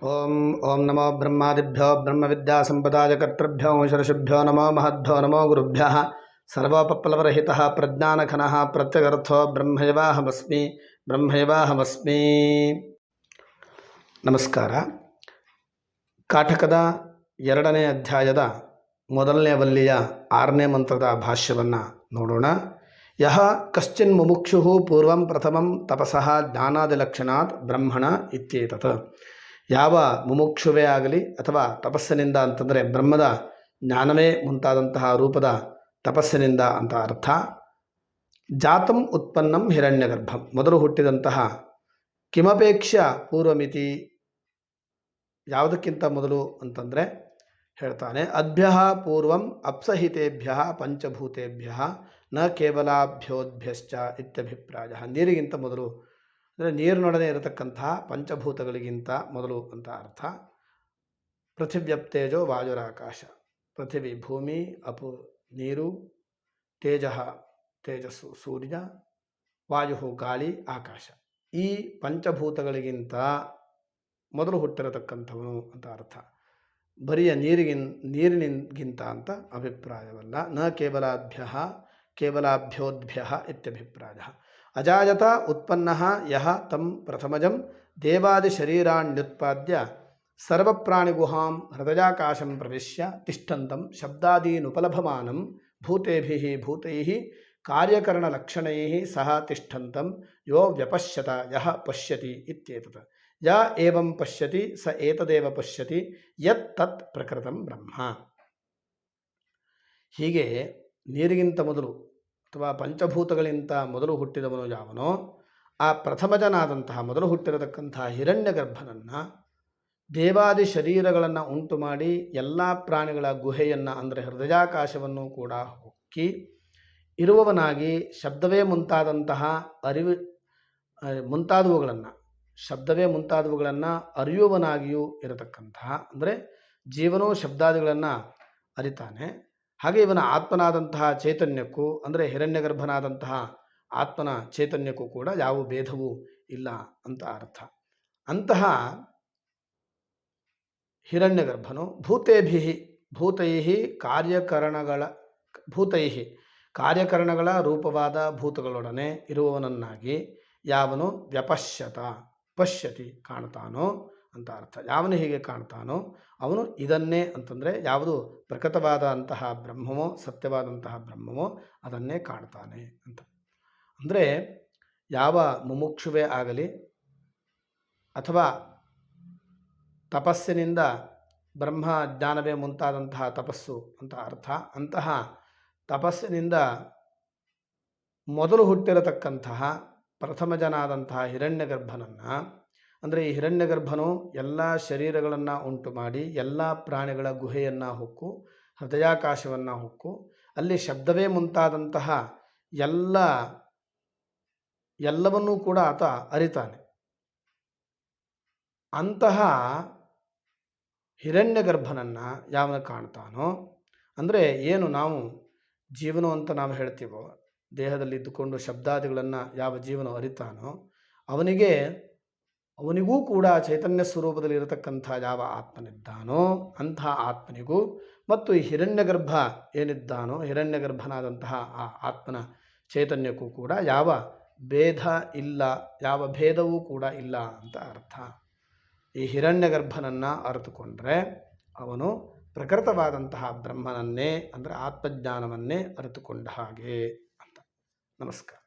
ಓಂ ಓಂ ನಮೋ ಬ್ರಹ್ಮಾದಿಭ್ಯೋ ಬ್ರಹ್ಮವಿದ್ಯಾಸಂಪದಾಯ ಕರ್ತೃಭ್ಯೋ ಷರ್ಷಿಭ್ಯೋ ನಮೋ ಮಹದ್ಭ್ಯೋ ನಮೋ ಗುರುಭ್ಯಃ ಸರ್ವೋಪಪ್ಲವರಹಿತಃ ಪ್ರಜ್ಞಾನಘನಃ ಪ್ರತ್ಯಗರ್ಥೋ ಬ್ರಹ್ಮೈವಾಹಮಸ್ಮಿ. ನಮಸ್ಕಾರ. ಕಾಠಕದ 2ನೇ ಅಧ್ಯಾಯದ 1ನೇ ವಲ್ಲಿಯ 6ನೇ ಮಂತ್ರದ ಭಾಷ್ಯವನ್ನು ನೋಡೋಣ. ಯಹ ಕಶ್ಚಿನ್ ಮುಮುಕ್ಷು ಪೂರ್ವಂ ಪ್ರಥಮಂ ತಪಸಃ ಜ್ಞಾನಾದಿಲಕ್ಷಣಾತ್ ಬ್ರಹ್ಮಣ ಇತ್ಯೇತತ್. ಯಾವ ಮುಮುಕ್ಷುವೇ ಆಗಲಿ ಅಥವಾ ತಪಸ್ಸಿನಿಂದ ಅಂತಂದರೆ ಬ್ರಹ್ಮದ ಜ್ಞಾನವೇ ಮುಂತಾದಂತಹ ರೂಪದ ತಪಸ್ಸಿನಿಂದ ಅಂತ ಅರ್ಥ. ಜಾತಂ ಉತ್ಪನ್ನಂ ಹಿರಣ್ಯಗರ್ಭಂ, ಮೊದಲು ಹುಟ್ಟಿದಂತಹ ಕಿಮಪೇಕ್ಷ ಪೂರ್ವಮಿತಿ, ಯಾವುದಕ್ಕಿಂತ ಮೊದಲು ಅಂತಂದರೆ ಹೇಳ್ತಾನೆ, ಅಭ್ಯ ಪೂರ್ವಂ ಅಪ್ಸಹಿತೇಭ್ಯ ಪಂಚಭೂತೇಭ್ಯ ನ ಕೇವಲಾಭ್ಯೋದ್ಭ್ಯಶ್ಚ ಇತ್ಯಭಿಪ್ರಾಯ. ನೀರಿಗಿಂತ ಮೊದಲು ಅಂದರೆ ನೀರಿನೊಡನೆ ಇರತಕ್ಕಂತಹ ಪಂಚಭೂತಗಳಿಗಿಂತ ಮೊದಲು ಅಂತ ಅರ್ಥ. ಪೃಥಿವ್ಯಪ್ತೇಜೋ ವಾಯುರಾಕಾಶ, ಪೃಥಿವಿ ಭೂಮಿ, ಅಪು ನೀರು, ತೇಜಸ್ಸು ಸೂರ್ಯ, ವಾಯು ಗಾಳಿ, ಆಕಾಶ, ಈ ಪಂಚಭೂತಗಳಿಗಿಂತ ಮೊದಲು ಹುಟ್ಟಿರತಕ್ಕಂಥವನು ಅಂತ ಅರ್ಥ. ಬರಿಯ ನೀರಿನಿಗಿಂತ ಅಂತ ಅಭಿಪ್ರಾಯವಲ್ಲ. ನ ಕೇವಲಾಭ್ಯೋದ್ಭ್ಯ ಇತ್ಯಭಿಪ್ರಾಯ. ಅಜಾಯತ ಉತ್ಪನ್ನಃ ಯಹ ತಂ ಪ್ರಥಮಜಂ ದೇವಾದಿಶರೀರಾಣ್ಯುತ್ಪಾದ್ಯ ಸರ್ವಪ್ರಾಣಿಗುಹಾಂ ಹೃದಯಾಕಾಶಂ ಪ್ರವಿಶ್ಯ ತಿಷ್ಠಂತಂ ಶಬ್ದಾದೀನುಪಲಭಮಾನಂ ಭೂತೇಭಿಃ ಭೂತೈಃ ಕಾರ್ಯಕರಣಲಕ್ಷಣೈಃ ಸಹ ತಿಷ್ಠಂತಂ ಯೋ ವ್ಯಪಶ್ಯತ ಯಹ ಪಶ್ಯತಿ ಇತ್ಯೇತತ್. ಯ ಏವಂ ಪಶ್ಯತಿ ಸ ಏತದೇವ ಪಶ್ಯತಿ ಯತ್ ತತ್ ಪ್ರಕೃತಂ ಬ್ರಹ್ಮ. ಹೀಗೆ ನೀರಿಗಿಂತ ಮೊದಲು ಅಥವಾ ಪಂಚಭೂತಗಳಿಂದ ಮೊದಲು ಹುಟ್ಟಿದವನು ಯಾವನೋ ಆ ಪ್ರಥಮಜನಾದಂತಹ ಮೊದಲು ಹುಟ್ಟಿರತಕ್ಕಂತಹ ಹಿರಣ್ಯಗರ್ಭನನ್ನು ದೇವಾದಿ ಶರೀರಗಳನ್ನು ಉಂಟು ಮಾಡಿ ಎಲ್ಲ ಪ್ರಾಣಿಗಳ ಗುಹೆಯನ್ನು ಅಂದರೆ ಹೃದಯಾಕಾಶವನ್ನು ಕೂಡ ಹೊಕ್ಕಿ ಇರುವವನಾಗಿ ಶಬ್ದವೇ ಮುಂತಾದಂತಹ ಮುಂತಾದವುಗಳನ್ನು ಅರಿಯುವವನಾಗಿಯೂ ಇರತಕ್ಕಂತಹ, ಅಂದರೆ ಜೀವನೋ ಶಬ್ದಾದಿಗಳನ್ನು ಅರಿತಾನೆ. ಹಾಗೆ ಇವನ ಆತ್ಮನಾದಂತಹ ಚೈತನ್ಯಕ್ಕೂ ಅಂದರೆ ಹಿರಣ್ಯಗರ್ಭನಾದಂತಹ ಆತ್ಮನ ಚೈತನ್ಯಕ್ಕೂ ಕೂಡ ಯಾವ ಭೇದವೂ ಇಲ್ಲ ಅಂತ ಅರ್ಥ. ಅಂತಹ ಹಿರಣ್ಯಗರ್ಭನು ಭೂತೈಹಿ ಕಾರ್ಯಕರಣಗಳ ರೂಪವಾದ ಭೂತಗಳೊಡನೆ ಇರುವವನನ್ನಾಗಿ ಯಾವನು ಪಶ್ಯತಿ ಕಾಣ್ತಾನೋ ಅಂತ ಅರ್ಥ. ಯಾವನು ಹೀಗೆ ಕಾಣ್ತಾನೋ ಅವನು ಇದನ್ನೇ ಅಂತಂದರೆ ಯಾವುದು ಪ್ರಕಟವಾದಂತಹ ಬ್ರಹ್ಮವೋ ಸತ್ಯವಾದಂತಹ ಬ್ರಹ್ಮವೋ ಅದನ್ನೇ ಕಾಣ್ತಾನೆ ಅಂತ. ಅಂದರೆ ಯಾವ ಮುಮುಕ್ಷುವೇ ಆಗಲಿ ಅಥವಾ ತಪಸ್ಸಿನಿಂದ ಬ್ರಹ್ಮ ಜ್ಞಾನವೇ ಮುಂತಾದಂತಹ ತಪಸ್ಸು ಅಂತ ಅರ್ಥ. ಅಂತಹ ತಪಸ್ಸಿನಿಂದ ಮೊದಲು ಹುಟ್ಟಿರತಕ್ಕಂತಹ ಪ್ರಥಮಜನಾದಂತಹ ಹಿರಣ್ಯಗರ್ಭನನ್ನು, ಅಂದರೆ ಈ ಹಿರಣ್ಯಗರ್ಭನು ಎಲ್ಲ ಶರೀರಗಳನ್ನು ಉಂಟು ಮಾಡಿ ಎಲ್ಲ ಪ್ರಾಣಿಗಳ ಗುಹೆಯನ್ನು ಹೊಕ್ಕು ಹೃದಯಾಕಾಶವನ್ನು ಹೊಕ್ಕು ಅಲ್ಲಿ ಶಬ್ದವೇ ಮುಂತಾದಂತಹ ಎಲ್ಲವನ್ನೂ ಕೂಡ ಆತ ಅರಿತಾನೆ. ಅಂತಹ ಹಿರಣ್ಯಗರ್ಭನನ್ನು ಯಾವನ ಕಾಣ್ತಾನೋ, ಅಂದರೆ ಏನು ನಾವು ಜೀವನ ಅಂತ ನಾವು ಹೇಳ್ತೀವೋ, ದೇಹದಲ್ಲಿ ಇದ್ದುಕೊಂಡು ಶಬ್ದಾದಿಗಳನ್ನು ಯಾವ ಜೀವನ ಅರಿತಾನೋ ಅವನಿಗೂ ಕೂಡ ಚೈತನ್ಯ ಸ್ವರೂಪದಲ್ಲಿ ಇರತಕ್ಕಂಥ ಯಾವ ಆತ್ಮನಿದ್ದಾನೋ ಅಂತಹ ಆತ್ಮನಿಗೂ ಮತ್ತು ಈ ಹಿರಣ್ಯಗರ್ಭ ಏನಿದ್ದಾನೋ ಹಿರಣ್ಯಗರ್ಭನಾದಂತಹ ಆ ಆತ್ಮನ ಚೈತನ್ಯಕ್ಕೂ ಕೂಡ ಯಾವ ಭೇದ ಇಲ್ಲ, ಯಾವ ಭೇದವೂ ಕೂಡ ಇಲ್ಲ ಅಂತ ಅರ್ಥ. ಈ ಹಿರಣ್ಯಗರ್ಭನನ್ನು ಅರಿತುಕೊಂಡ್ರೆ ಅವನು ಪ್ರಕೃತವಾದಂತಹ ಬ್ರಹ್ಮನನ್ನೇ ಅಂದರೆ ಆತ್ಮಜ್ಞಾನವನ್ನೇ ಅರಿತುಕೊಂಡ ಹಾಗೆ ಅಂತ. ನಮಸ್ಕಾರ.